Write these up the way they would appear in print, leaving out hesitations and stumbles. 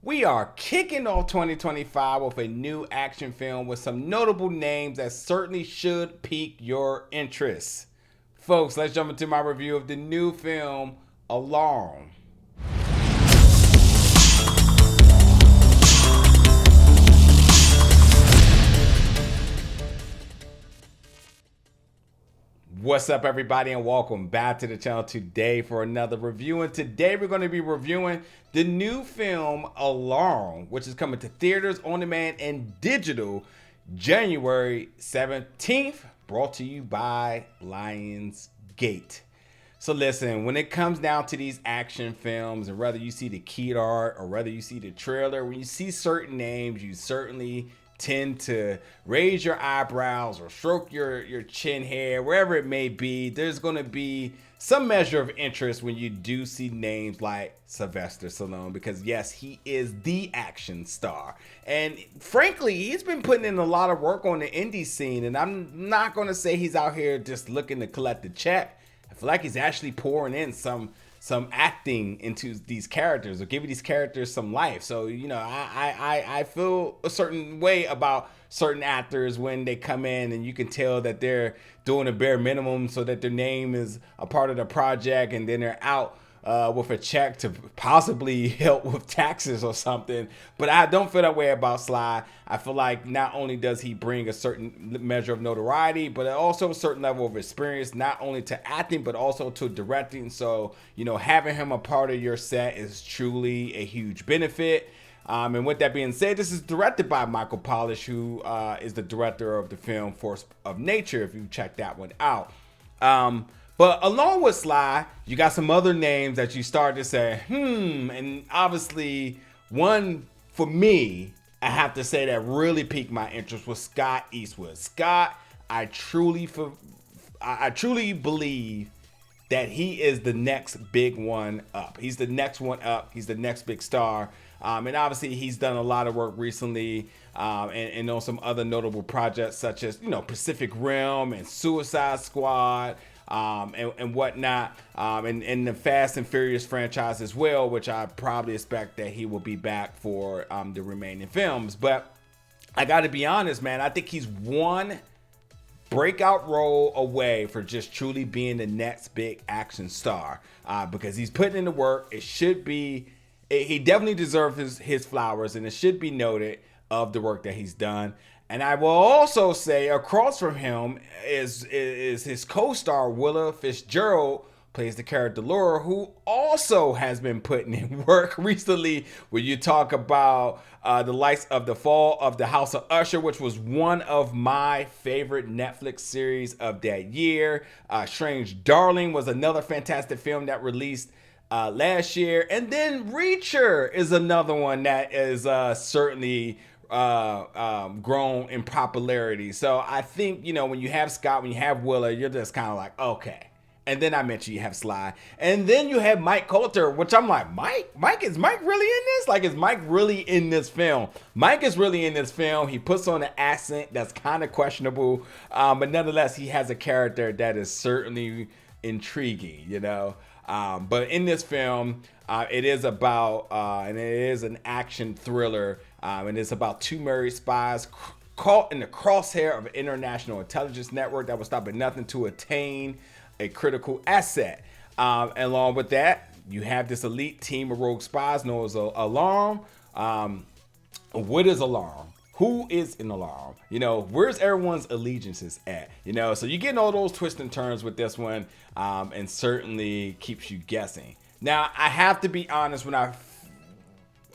We are kicking off 2025 with a new action film with some notable names that certainly should pique your interest. Folks, let's jump into my review of the new film, ALARUM. What's up, everybody, and welcome back to the channel today for another review. And today we're going to be reviewing the new film ALARUM, which is coming to theaters, on demand, and digital January 17th, brought to you by Lionsgate. So listen, when it comes down to these action films, and whether you see the key art or whether you see the trailer, when you see certain names, you certainly tend to raise your eyebrows or stroke your chin hair, wherever it may be. There's going to be some measure of interest when you do see names like Sylvester Stallone, because yes, he is the action star. And frankly, he's been putting in a lot of work on the indie scene, and I'm not going to say he's out here just looking to collect the check. I feel like he's actually pouring in some acting into these characters, or giving these characters some life. So, you know, I feel a certain way about certain actors when they come in and you can tell that they're doing a bare minimum so that their name is a part of the project, and then they're out with a check to possibly help with taxes or something. But I don't feel that way about Sly. I feel like not only does he bring a certain measure of notoriety, but also a certain level of experience, not only to acting, but also to directing. So, you know, having him a part of your set is truly a huge benefit. And with that being said, this is directed by Michael Polish, who is the director of the film Force of Nature, if you check that one out. But along with Sly, you got some other names that you start to say, and obviously one for me, I have to say, that really piqued my interest was Scott Eastwood. Scott, I truly believe that he is the next big one up. He's the next one up. He's the next big star. And obviously he's done a lot of work recently and on some other notable projects such as, you know, Pacific Rim and Suicide Squad. And whatnot, and the Fast and Furious franchise as well, which I probably expect that he will be back for the remaining films. But I got to be honest, man, I think he's one breakout role away for just truly being the next big action star, because he's putting in the work. It should be, he definitely deserves his flowers, and it should be noted of the work that he's done. And I will also say, across from him is his co-star Willa Fitzgerald, plays the character Lara, who also has been putting in work recently. When you talk about the likes of The Fall of the House of Usher, which was one of my favorite Netflix series of that year. Strange Darling was another fantastic film that released last year. And then Reacher is another one that is certainly grown in popularity. So I think, you know, when you have Scott, when you have Willa, you're just kind of like, okay. And then I mentioned you have Sly, and then you have Mike Colter, which I'm like, is Mike really in this? Like, is Mike really in this film? Mike is really in this film. He puts on an accent that's kind of questionable, but nonetheless, he has a character that is certainly intriguing, you know. But in this film, it is about, and it is an action thriller, and it's about two married spies caught in the crosshair of an international intelligence network that will stop at nothing to attain a critical asset. Along with that, you have this elite team of rogue spies known as ALARUM. What is ALARUM? Who is an ALARUM? You know, where's everyone's allegiances at? You know, so you're getting all those twists and turns with this one, and certainly keeps you guessing. Now, I have to be honest,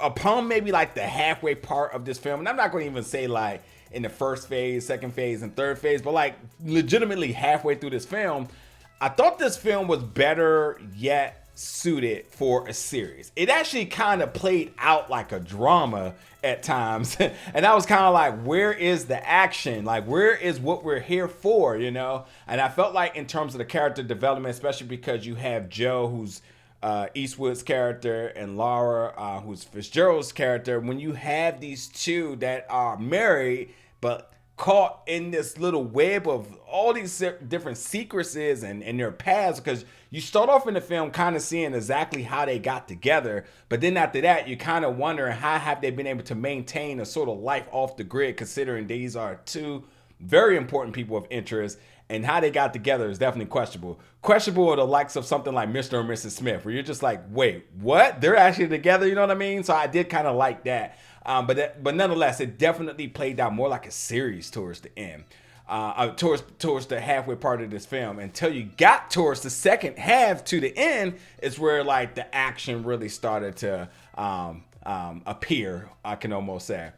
upon maybe like the halfway part of this film, and I'm not going to even say like in the first phase, second phase, and third phase, but like legitimately halfway through this film, I thought this film was better yet suited for a series. It actually kind of played out like a drama at times. And I was kind of like, where is the action? Like, where is what we're here for, you know? And I felt like in terms of the character development, especially because you have Joe, who's Eastwood's character, and Lara, who's Fitzgerald's character, when you have these two that are married, but caught in this little web of all these different sequences and their paths, because you start off in the film kind of seeing exactly how they got together, but then after that you kind of wondering how have they been able to maintain a sort of life off the grid, considering these are two very important people of interest, and how they got together is definitely questionable are the likes of something like Mr. and Mrs. Smith, where you're just like, wait, what, they're actually together, you know what I mean? So I did kind of like that. But nonetheless, it definitely played out more like a series towards the end, towards the halfway part of this film. Until you got towards the second half to the end, is where like the action really started to appear, I can almost say.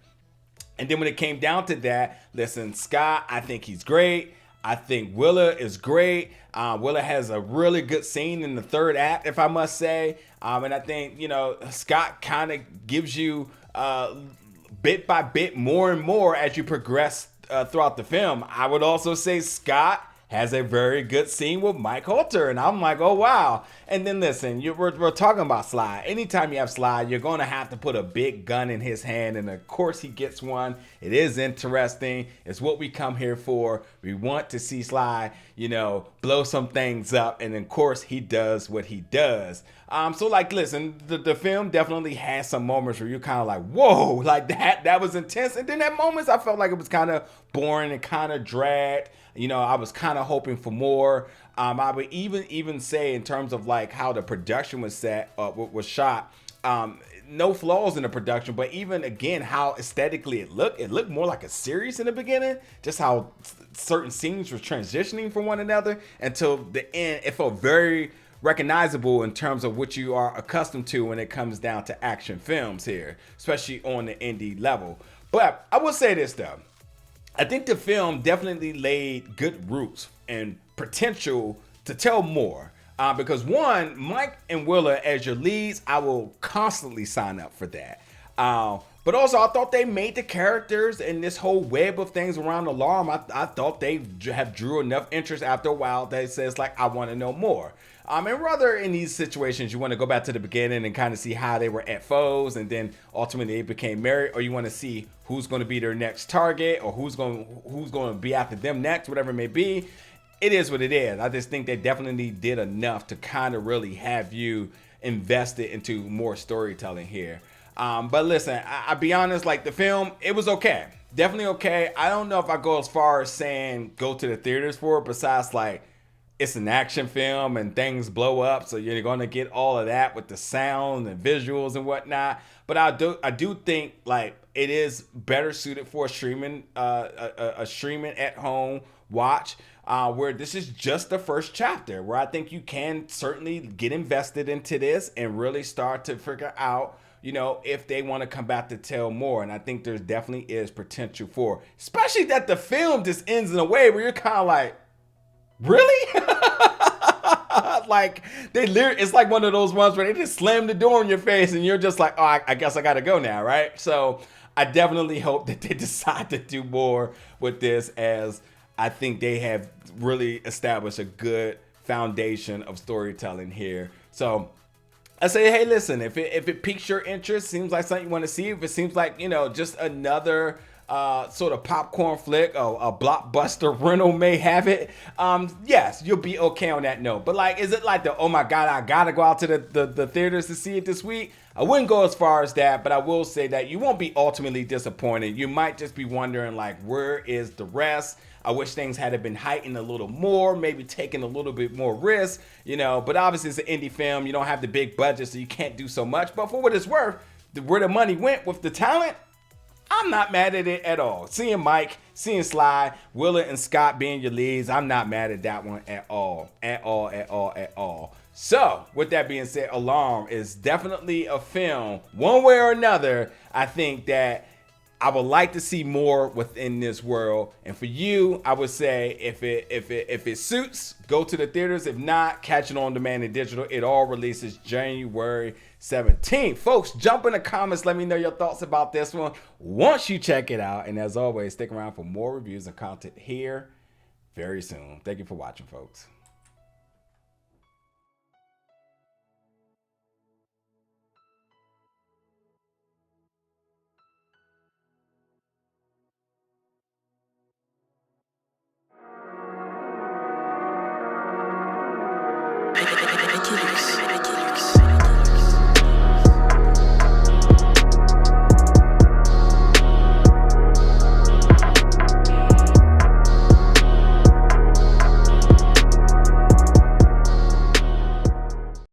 And then when it came down to that, listen, Scott, I think he's great. I think Willa is great. Willa has a really good scene in the third act, if I must say. And I think, Scott kind of gives you bit by bit more and more as you progress throughout the film. I would also say Scott has a very good scene with Mike Colter, and I'm like, oh wow. And then listen, we're talking about Sly. Anytime you have Sly, you're going to have to put a big gun in his hand, and of course he gets one. It is interesting. It's what we come here for. We want to see Sly, blow some things up, and of course he does what he does. So like, listen, the film definitely has some moments where you're kind of like, whoa, like that was intense. And then at moments I felt like it was kind of boring and kind of dragged. I was kind of hoping for more. I would even say in terms of like how the production was was shot, no flaws in the production, but even again, how aesthetically it looked more like a series in the beginning, just how certain scenes were transitioning from one another until the end. It felt very recognizable in terms of what you are accustomed to when it comes down to action films here, especially on the indie level. But I will say this though. I think the film definitely laid good roots and potential to tell more. Because one, Mike and Willa as your leads, I will constantly sign up for that. But also, I thought they made the characters and this whole web of things around ALARUM, I thought they have drew enough interest after a while that it says, like, I want to know more. And rather in these situations, you want to go back to the beginning and kind of see how they were at foes and then ultimately they became married, or you want to see who's going to be their next target or who's going to be after them next, whatever it may be. It is what it is. I just think they definitely did enough to kind of really have you invested into more storytelling here. But listen, I'll be honest, like the film, it was okay. Definitely okay. I don't know if I go as far as saying go to the theaters for it, besides like it's an action film and things blow up, so you're going to get all of that with the sound and visuals and whatnot. But I do think like it is better suited for a streaming at home watch, where this is just the first chapter, where I think you can certainly get invested into this and really start to figure out, if they want to come back to tell more. And I think there's definitely is potential for, especially that the film just ends in a way where you're kind of like, really? Like it's like one of those ones where they just slam the door in your face and you're just like, oh, I guess I gotta go now, right? So I definitely hope that they decide to do more with this, as I think they have really established a good foundation of storytelling here. So I say, hey, listen, if it piques your interest, seems like something you want to see, if it seems like, just another sort of popcorn flick, a blockbuster rental may have it, yes, you'll be okay on that note. But like, is it like oh my God, I gotta go out to the theaters to see it this week? I wouldn't go as far as that, but I will say that you won't be ultimately disappointed. You might just be wondering like, where is the rest? I wish things had been heightened a little more, maybe taking a little bit more risk, but obviously it's an indie film. You don't have the big budget, so you can't do so much. But for what it's worth, where the money went with the talent, I'm not mad at it at all. Seeing Mike, seeing Sly, Willa and Scott being your leads, I'm not mad at that one at all. At all. So, with that being said, ALARUM is definitely a film, one way or another, I think that I would like to see more within this world. And for you, I would say if it suits, go to the theaters. If not, catch it on demand and digital. It all releases January 17th. Folks, jump in the comments. Let me know your thoughts about this one once you check it out. And as always, stick around for more reviews and content here very soon. Thank you for watching, folks.